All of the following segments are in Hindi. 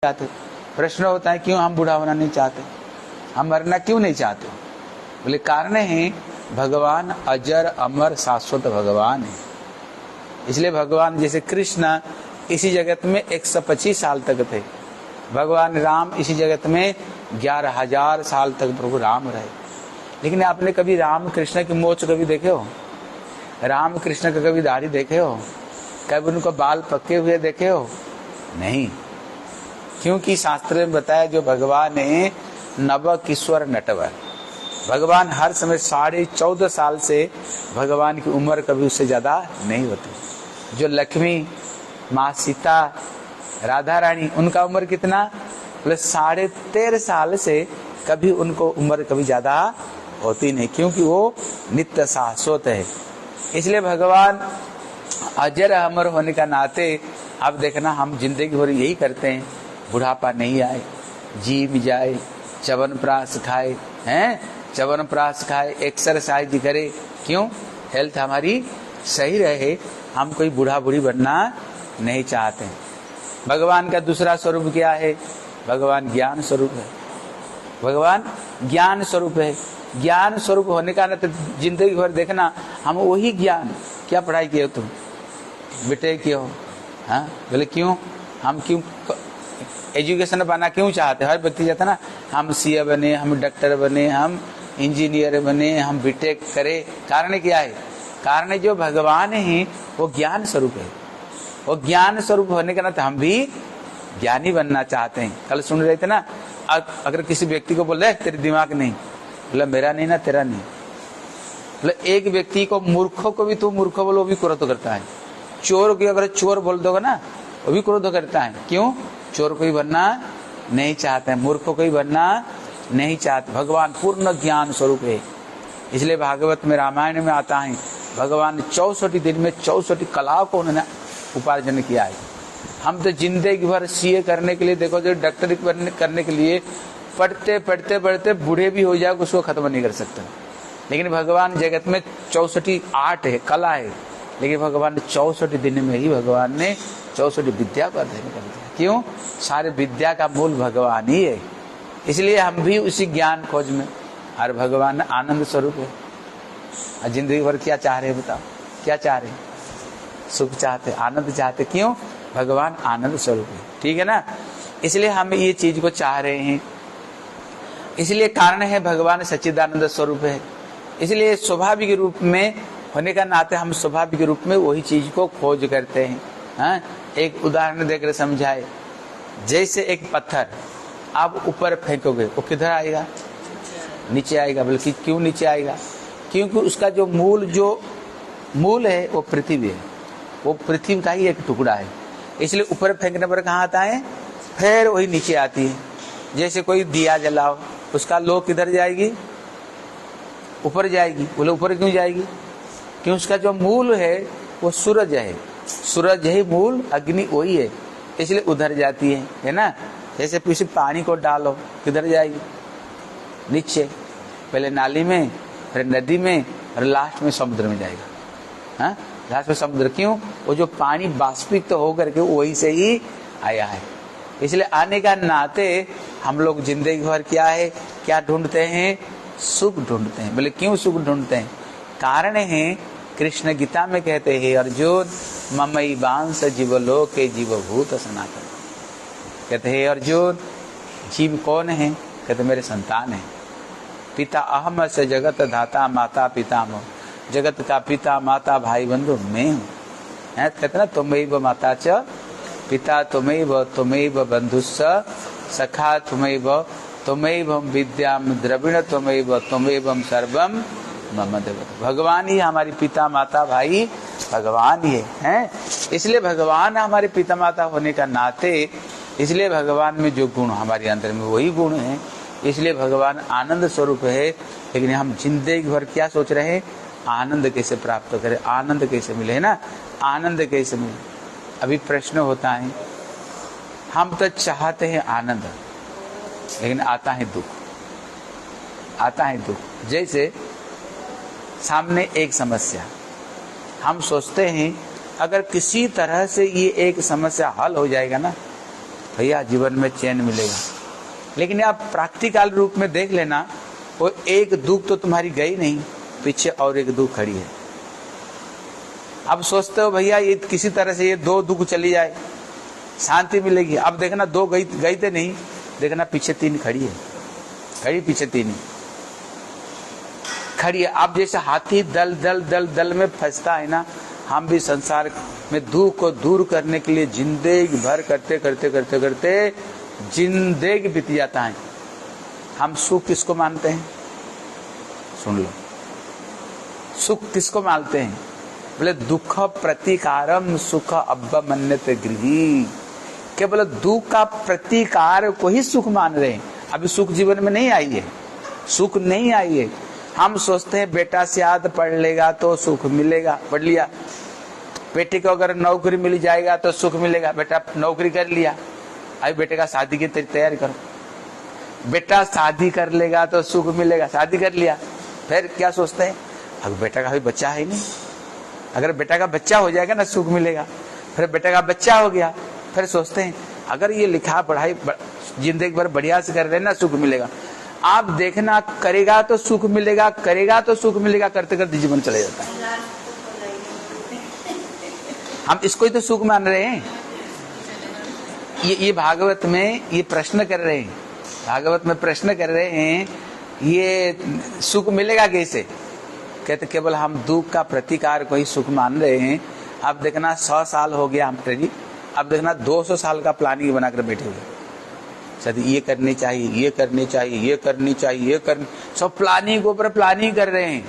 चाहते। प्रश्न होता है क्यों हम बूढ़ा होना नहीं चाहते, हम मरना क्यों नहीं चाहते? बोले कारण है भगवान अजर अमर शाश्वत भगवान है। इसलिए भगवान जैसे कृष्ण इसी जगत में 125 साल तक थे, भगवान राम इसी जगत में 11,000 साल तक प्रभु राम रहे। लेकिन आपने कभी राम कृष्ण की मोच कभी देखे हो? राम कृष्ण का कभी दाढ़ी देखे हो? कभी उनको बाल पक्के हुए देखे हो? नहीं, क्योंकि शास्त्र में बताया जो भगवान है नव किशोर नटवर, भगवान हर समय 14.5 साल से भगवान की उम्र कभी उससे ज्यादा नहीं होती। जो लक्ष्मी माँ सीता राधा रानी उनका उम्र कितना? बोले 13.5 साल से कभी उनको उम्र कभी ज्यादा होती नहीं, क्योंकि वो नित्य शाश्वत है। इसलिए भगवान अजर अमर होने का नाते अब देखना हम जिंदगी भर यही करते हैं, बुढ़ापा नहीं आए, जी जाए, च्यवनप्राश खाए, हैं च्यवनप्राश खाए, एक्सरसाइज करे, क्यों? हेल्थ हमारी सही रहे। हम कोई बूढ़ा बूढ़ी बनना नहीं चाहते। भगवान का दूसरा स्वरूप क्या है? भगवान ज्ञान स्वरूप है। भगवान ज्ञान स्वरूप है। ज्ञान स्वरूप होने का ना तो जिंदगी भर देखना हम वही ज्ञान। क्या पढ़ाई किए हो तुम? बेटे किए हो? हाँ, बोले क्यों? हम क्यों एजुकेशन पाना क्यों चाहते? हर व्यक्ति चाहता ना हम सीए बने, हम डॉक्टर बने, हम इंजीनियर बने, हम बीटेक करे। कारण क्या है? कारण जो भगवान है वो ज्ञान स्वरूप है। वो ज्ञान स्वरूप होने का ना तो हम भी ज्ञानी बनना चाहते हैं। कल सुन रहे थे ना, अगर किसी व्यक्ति को बोल रहे तेरे दिमाग नहीं, बोला मेरा नहीं ना तेरा नहीं। बोला एक व्यक्ति को मूर्खों को भी तू मूर्ख बोलो वो भी क्रोध करता है। चोर की अगर चोर बोल दोगे ना वो भी क्रोध करता है। क्यों? चोर को ही बनना नहीं चाहते हैं, मूर्ख को ही बनना नहीं चाहते। भगवान पूर्ण ज्ञान स्वरूप है। इसलिए भागवत में रामायण में आता है भगवान 64 दिन में 64 कलाओं को उन्होंने उपार्जन किया है। हम तो जिंदगी भर सीए करने के लिए देखो, जो डॉक्टरी करने के लिए पढ़ते पढ़ते पढ़ते बूढ़े भी हो जाए उसको खत्म नहीं कर सकते। लेकिन भगवान जगत में 64 आर्ट है, कला है, लेकिन भगवान 64 दिन में ही भगवान ने 64 विद्या को अध्ययन कर दिया। क्यों? सारे विद्या का मूल भगवान ही है। इसलिए हम भी उसी ज्ञान खोज में, और भगवान आनंद स्वरूप है। और जिंदगी भर क्या चाह रहे बताओ? क्या चाह रहे? सुख चाहते, आनंद चाहते। क्यों? भगवान आनंद स्वरूप है। ठीक है ना? इसलिए हम ये चीज को चाह रहे हैं। इसलिए कारण है भगवान सच्चिदानंद स्वरूप है। इसलिए स्वाभाविक रूप में होने का नाते हम स्वाभाविक रूप में वही चीज को खोज करते हैं। हाँ? एक उदाहरण देकर समझाए, जैसे एक पत्थर आप ऊपर फेंकोगे वो किधर आएगा? नीचे आएगा। बल्कि क्यों नीचे आएगा? क्योंकि उसका जो मूल है वो पृथ्वी है, वो पृथ्वी का ही एक टुकड़ा है। इसलिए ऊपर फेंकने पर कहाँ आता है? फिर वही नीचे आती है। जैसे कोई दिया जलाओ, उसका लो किधर जाएगी? ऊपर जाएगी। बोले ऊपर क्यों जाएगी? क्यों? उसका जो मूल है वो सूरज है, सूरज ही मूल, अग्नि वही है, इसलिए उधर जाती है ना? जैसे किसी पानी को डालो किधर जाएगी? नीचे, पहले नाली में, फिर नदी में, और लास्ट में समुद्र में जाएगा। हाँ, लास्ट में समुद्र। क्यों? वो जो पानी बाष्पित तो होकर के वही से ही आया है। इसलिए आने का नाते हम लोग जिंदगी भर क्या है, क्या ढूंढते हैं? सुख ढूंढते हैं। बोले क्यों सुख ढूंढते हैं? कारण है कृष्ण गीता में कहते हैं अर्जुन ममई बांस जीवलोके जीवभूत सनातन। कहते हैं अर्जुन जीव कौन है? कहते मेरे संतान है। पिता अहम से जगत धाता माता पिता मोह, जगत का पिता माता भाई बंधु मैं हूँ। कहते ना तुमैव माता च पिता तुमैव बंधुस्स सखा तुमैव विद्याम द्रविण तुमैव सर्वम मम देवता। भगवान ही हमारी पिता माता भाई, भगवान ही है। इसलिए भगवान हमारे पिता माता होने का नाते, इसलिए भगवान में जो गुण हमारे अंदर में वही गुण है। इसलिए भगवान आनंद स्वरूप है। लेकिन हम जिंदगी भर क्या सोच रहे हैं? आनंद कैसे प्राप्त करें, आनंद कैसे मिले, है ना? आनंद कैसे मिले? अभी प्रश्न होता है, हम तो चाहते हैं आनंद, लेकिन आता है दुख, आता है दुख। जैसे सामने एक समस्या, हम सोचते हैं अगर किसी तरह से ये एक समस्या हल हो जाएगा ना भैया जीवन में चैन मिलेगा। लेकिन आप प्रैक्टिकल रूप में देख लेना, वो एक दुख तो तुम्हारी गई नहीं, पीछे और एक दुख खड़ी है। अब सोचते हो भैया ये किसी तरह से ये 2 दुख चली जाए, शांति मिलेगी। अब देखना 2 गई तो नहीं, देखना पीछे 3 खड़ी है, खड़ी पीछे 3 ही खड़ी है। अब जैसे हाथी दल दल दल दल में फंसता है ना, हम भी संसार में दुख को दूर करने के लिए जिंदगी भर करते करते करते करते जिंदगी बीत जाता है। हम सुख किसको मानते हैं? सुन लो, सुख किसको मानते हैं? बोले दुख प्रतिकारम सुख अवमन्यते गृही। केवल दुख का प्रतिकार को ही सुख मान रहे हैं। अभी सुख जीवन में नहीं आई है, सुख नहीं आई है। हम सोचते हैं बेटा शायद पढ़ लेगा तो सुख मिलेगा, पढ़ लिया। बेटे को अगर नौकरी मिल जाएगा तो सुख मिलेगा, बेटा नौकरी कर लिया, अभी बेटे का शादी की तैयारी करो। बेटा शादी कर लेगा तो सुख मिलेगा, शादी कर लिया। फिर क्या सोचते हैं? अगर बेटा का भी बच्चा है नहीं, अगर बेटा का बच्चा हो जाएगा ना सुख मिलेगा। फिर बेटा का बच्चा हो गया, फिर सोचते हैं अगर ये लिखा पढ़ाई जिंदगी भर बढ़िया से कर रहे ना सुख मिलेगा। आप देखना, करेगा तो सुख मिलेगा, करेगा तो सुख मिलेगा, करते करते जीवन चले जाता है। हम इसको ही तो सुख मान रहे हैं। ये भागवत में ये प्रश्न कर रहे हैं, भागवत में प्रश्न कर रहे हैं, ये सुख मिलेगा कैसे? कहते केवल हम दुख का प्रतिकार को ही सुख मान रहे हैं। अब देखना 100 साल हो गया हम ट्रेनिंग, अब देखना 200 साल का प्लानिंग बनाकर बैठे हुए। सर ये करनी चाहिए, ये करनी चाहिए, ये करनी चाहिए, ये करनी, सब प्लानिंग के ऊपर प्लानिंग कर रहे हैं।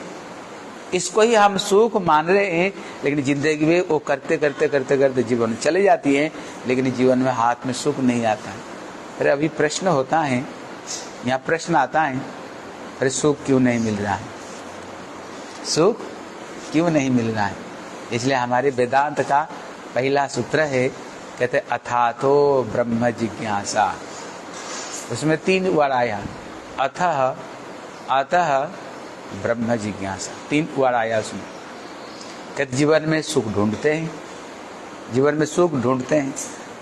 इसको ही हम सुख मान रहे हैं। लेकिन जिंदगी में वो करते करते करते करते जीवन चले जाती है, लेकिन जीवन में हाथ में सुख नहीं आता है। फिर अभी प्रश्न होता है, यहाँ प्रश्न आता है, फिर सुख क्यों नहीं मिल रहा है? सुख क्यों नहीं मिल रहा है? इसलिए हमारे वेदांत का पहला सूत्र है, कहते अथातो ब्रह्म जिज्ञासा। उसमें 3 वर्ड आया, अथः अतः ब्रह्म जिज्ञासा, 3 वर्ड आया उसमें। कहते जीवन में सुख ढूंढते हैं, जीवन में सुख ढूंढते हैं।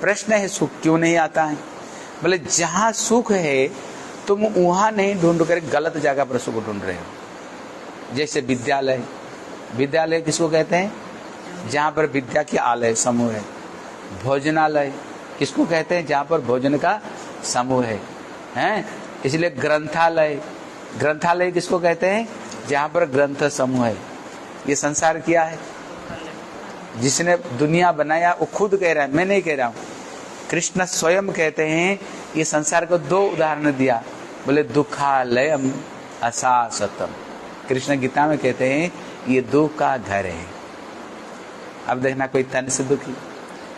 प्रश्न है सुख क्यों नहीं आता है? बोले जहाँ सुख है तुम वहाँ नहीं ढूंढ कर गलत जगह पर सुख ढूंढ रहे हो। जैसे विद्यालय, विद्यालय किसको कहते हैं? जहाँ पर विद्या की आलय समूह है। भोजनालय किसको कहते हैं? जहाँ पर भोजन का समूह है, हैं? इसलिए ग्रंथालय, ग्रंथालय किसको कहते हैं? जहाँ पर ग्रंथ समूह है। ये संसार क्या है? जिसने दुनिया बनाया वो खुद कह रहा है, मैं नहीं कह रहा हूँ। कृष्ण स्वयं कहते हैं, ये संसार को 2 उदाहरण दिया। बोले दुखालयम अशाश्वतम। कृष्ण गीता में कहते हैं ये दुख का घर है। अब देखना, कोई तन से दुखी,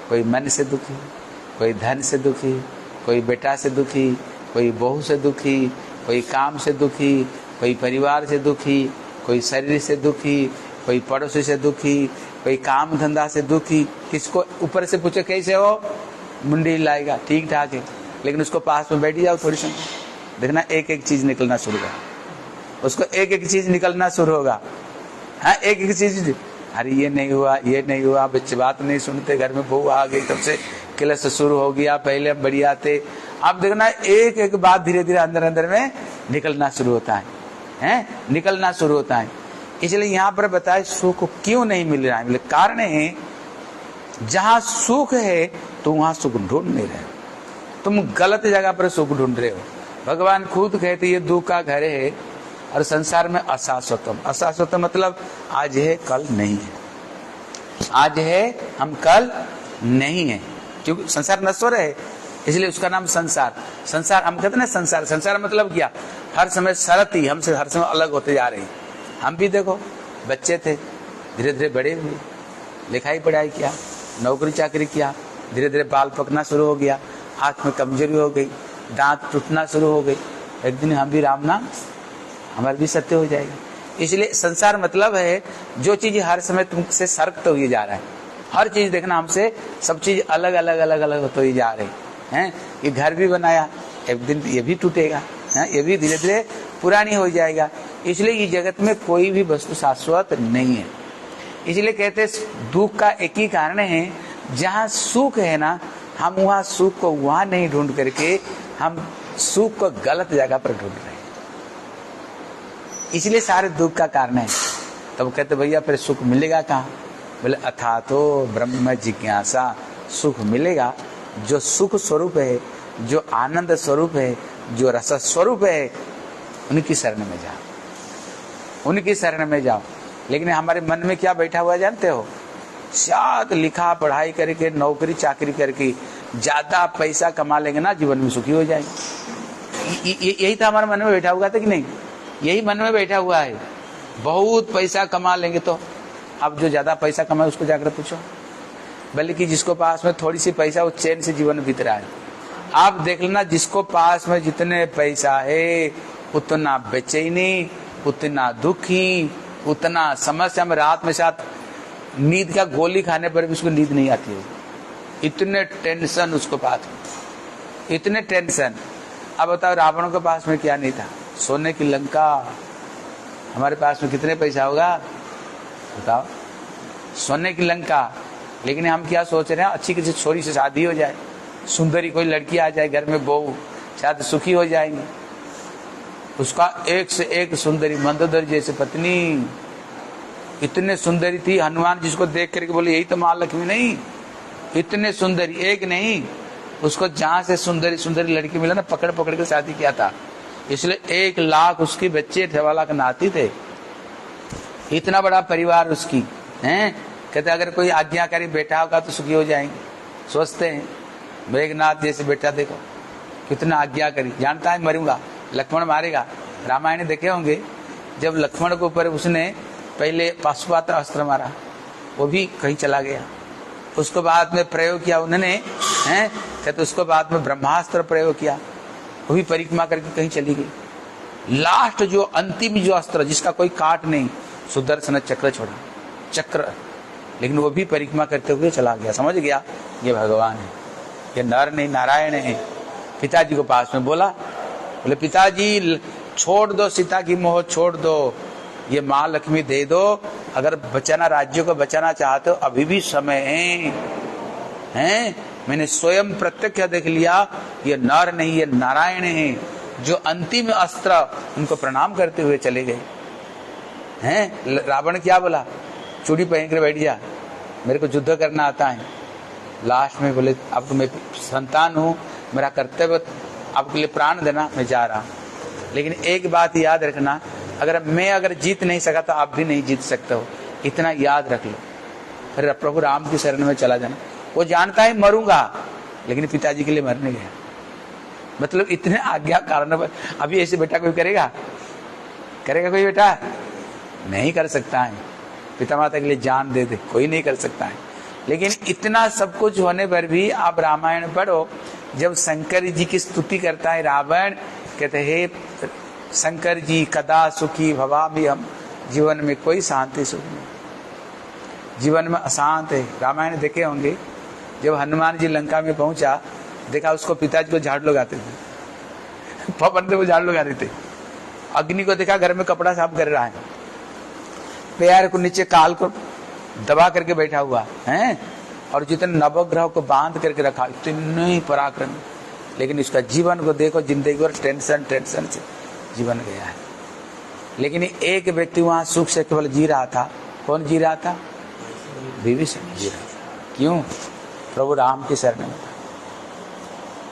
कोई मन से दुखी, कोई धन से दुखी, कोई बेटा से दुखी, कोई बहू से दुखी, कोई काम से दुखी, कोई परिवार से दुखी, कोई शरीर से दुखी, कोई पड़ोसी से दुखी, कोई काम धंधा से दुखी। किसको ऊपर से पूछे कैसे हो, मुंडी हिलाएगा, ठीक ठाक है। लेकिन उसको पास में बैठ जाओ थोड़ी सी, देखना एक एक चीज निकलना शुरू होगा, उसको एक एक चीज निकलना शुरू होगा। हाँ, एक एक चीज, अरे ये नहीं हुआ, ये नहीं हुआ, बच्चे बात नहीं सुनते, घर में बहू आ गई, तब से क्लेश शुरू हो गया, पहले हम बढ़िया थे। अब देखना एक एक बात धीरे धीरे अंदर अंदर में निकलना शुरू होता है, हैं? निकलना शुरू होता है। इसलिए यहाँ पर बताए सुख क्यों नहीं मिल रहा है? बोले कारण है, जहाँ सुख है तो वहाँ सुख ढूंढ नहीं रहे, तुम गलत जगह पर सुख ढूंढ रहे हो। भगवान खुद कहते ये दुख का घर है और संसार में अशाश्वतम। अशाश्वतम मतलब आज है कल नहीं है, आज है हम कल नहीं है, क्योंकि संसार नश्वर है, इसलिए उसका नाम संसार। संसार हम कहते ना, संसार, संसार मतलब क्या? हर समय शरती, हमसे हर समय अलग होते जा रहे हैं। हम भी देखो बच्चे थे, धीरे धीरे बड़े हुए, लिखाई पढ़ाई किया, नौकरी चाकरी किया, धीरे धीरे बाल पकना शुरू हो गया, हाथ में कमजोरी हो गई, दांत टूटना शुरू हो गई। एक दिन हम भी राम नाम, हमारा भी सत्य हो जाएगा। इसलिए संसार मतलब है जो चीज हर समय तुमसे सर्कते हुए जा रहा है। हर चीज देखना हमसे, सब चीज अलग अलग अलग अलग होते हुए जा रहे हैं। ये घर भी बनाया, एक दिन ये भी टूटेगा, ये भी धीरे धीरे पुरानी हो जाएगा। इसलिए ये जगत में कोई भी वस्तु शाश्वत नहीं है। इसलिए कहते दुख का एक ही कारण है, जहाँ सुख है ना हम वहाँ सुख को वहाँ नहीं ढूंढ करके हम सुख को गलत जगह पर ढूंढ रहे हैं, इसलिए सारे दुख का कारण है। तब कहते भैया फिर सुख मिलेगा कहाँ? बोले अथा तो ब्रह्म जिज्ञासा, सुख मिलेगा जो सुख स्वरूप है, जो आनंद स्वरूप है, जो रस स्वरूप है, उनकी शरण में जाओ, उनकी शरण में जाओ। लेकिन हमारे मन में क्या बैठा हुआ जानते हो? शायद लिखा पढ़ाई करके नौकरी चाकरी करके ज्यादा पैसा कमा लेंगे ना, जीवन में सुखी हो जाएंगे। यही तो हमारे मन में बैठा हुआ था कि नहीं? यही मन में बैठा हुआ है, बहुत पैसा कमा लेंगे तो। अब जो ज्यादा पैसा कमाए उसको जाकर पूछो, बल्कि जिसको पास में थोड़ी सी पैसा वो चैन से जीवन बीत रहा है। आप देख लेना, जिसको पास में जितने पैसा है उतना बेचैनी, उतना दुखी, उतना समस्या में, रात में साथ नींद का गोली खाने पर भी उसको नींद नहीं आती है, इतने टेंशन उसको पास में, इतने टेंशन। अब बताओ रावण के पास में क्या नहीं था? सोने की लंका। हमारे पास में कितने पैसा होगा बताओ? सोने की लंका। लेकिन हम क्या सोच रहे हैं? अच्छी किसी छोरी से शादी हो जाए, सुंदरी कोई लड़की आ जाए घर में, बहू, शायद सुखी हो जाएंगे। उसका एक से एक सुंदरी, मंदोदरी जैसे पत्नी, इतने सुंदरी थी। हनुमान जिसको देख करके बोले यही तो महालक्ष्मी नहीं, इतने सुंदरी, एक नहीं, उसको जहां से सुंदरी सुंदरी लड़की मिला ना, पकड़ पकड़ के शादी किया था। इसलिए 1 लाख उसके बच्चे, 1.25 लाख नाती थे, इतना बड़ा परिवार उसकी हैं। कहते अगर कोई आज्ञाकारी बेटा होगा तो सुखी हो जाएंगे। सोचते हैं मेघनाथ जैसे बेटा देखो कितना आज्ञाकारी, जानता है मरूंगा, लक्ष्मण मारेगा। रामायण देखे होंगे, जब लक्ष्मण के ऊपर उसने पहले पाशुपात्र अस्त्र मारा, वो भी कहीं चला गया। उसको बाद में प्रयोग किया उन्होंने, हैं, कहते उसको बाद में ब्रह्मास्त्र प्रयोग किया, वो भी परिक्रमा करके कहीं चली गई। लास्ट जो अंतिम जो अस्त्र जिसका कोई काट नहीं, सुदर्शन चक्र छोड़ा, चक्र, लेकिन वो भी परिक्रमा करते हुए चला गया। समझ गया ये भगवान है, ये नर नहीं नारायण है। पिताजी को पास में बोला, बोले पिताजी छोड़ दो सीता की मोह, छोड़ दो, ये माँ लक्ष्मी दे दो। अगर बचाना, राज्य को बचाना चाहते हो अभी भी समय है। मैंने स्वयं प्रत्यक्ष देख लिया, ये नर नहीं ये नारायण है। जो अंतिम अस्त्र, उनको प्रणाम करते हुए चले गए हैं। रावण क्या बोला? चूड़ी पहन कर बैठ जा, मेरे को युद्ध करना आता है। लास्ट में बोले अब तो मैं संतान हूँ, मेरा कर्तव्य आपके लिए प्राण देना, मैं जा रहा हूँ। लेकिन एक बात याद रखना, अगर जीत नहीं सका तो आप भी नहीं जीत सकते हो, इतना याद रख लो। फिर प्रभु राम की शरण में चला जाना। वो जानता है मरूंगा, लेकिन पिताजी के लिए मरने गया। मतलब इतने आज्ञा कारण पर। अभी ऐसे बेटा कोई करेगा? कोई बेटा नहीं कर सकता है। पिता माता के लिए जान दे दे, कोई नहीं कर सकता है। लेकिन इतना सब कुछ होने पर भी आप रामायण पढ़ो, जब शंकर जी की स्तुति करता है रावण, कहते हे शंकर जी कदा सुखी भवामि हम, जीवन में कोई शांति सुख नहीं, जीवन में अशांत है। रामायण देखे होंगे, जब हनुमान जी लंका में पहुंचा, देखा उसको पिताजी को झाड़ू लगाते थे, पवन से वो झाड़ू लगा रहे थे। अग्नि को देखा घर में कपड़ा साफ कर रहा है, पैर को नीचे काल को दबा करके बैठा हुआ है, और जितने नवग्रह को बांध करके रखा, इतने ही पराक्रम। लेकिन इसका जीवन को देखो, जिंदगी और टेंशन से जीवन गया है। लेकिन एक व्यक्ति वहां सुख से केवल जी रहा था। कौन जी रहा था? विभीषण जी रहा था। क्यों? प्रभु राम की शरण में।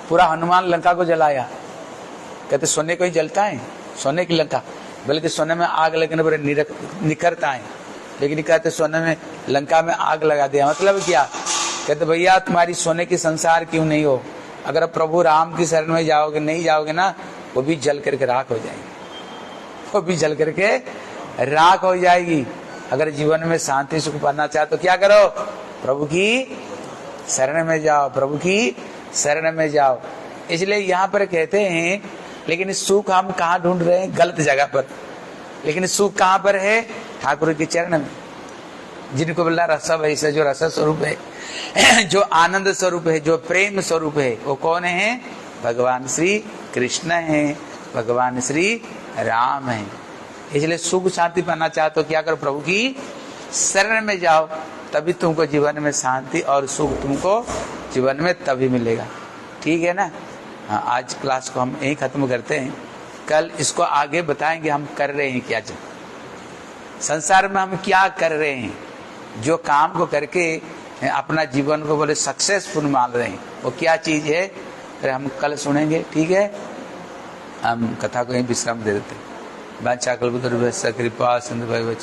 पूरा हनुमान लंका को जलाया। कहते सोने को ही जलता है, सोने की लंका, बल्कि सोने में आग लगने पर निकलता है। लेकिन कहते सोने में लंका में आग लगा दिया। मतलब क्या? कहते भैया तुम्हारी सोने की संसार क्यों नहीं हो? अगर प्रभु राम की शरण में जाओगे, नहीं जाओगे ना, वो भी जल करके राख हो जाएगी, वो भी जल करके राख हो जाएगी। अगर जीवन में शांति सुख पाना चाहे तो क्या करो? प्रभु की शरण में जाओ, प्रभु की शरण में जाओ। इसलिए यहाँ पर कहते हैं, लेकिन सुख हम कहाँ ढूंढ रहे हैं? गलत जगह पर। लेकिन सुख कहाँ पर है? ठाकुर के चरण में। जिनको बोला रस वैसे, जो रस स्वरूप है, जो आनंद स्वरूप है, जो प्रेम स्वरूप है, वो कौन है? भगवान श्री कृष्ण है, भगवान श्री राम है। इसलिए सुख शांति पाना चाहते हो, क्या करो? प्रभु की शरण में जाओ, तभी तुमको जीवन में शांति और सुख तुमको जीवन में तभी मिलेगा। ठीक है ना? हाँ, आज क्लास को हम यहीं खत्म करते हैं। कल इसको आगे बताएंगे हम कर रहे हैं क्या, संसार में हम क्या कर रहे हैं, जो काम को करके अपना जीवन को बोले सक्सेसफुल मान रहे हैं, वो क्या चीज है, अरे हम कल सुनेंगे। ठीक है, हम कथा को यहीं विश्राम दे देते हैं। बादशाह कल्पतरु कृपा सिंधु।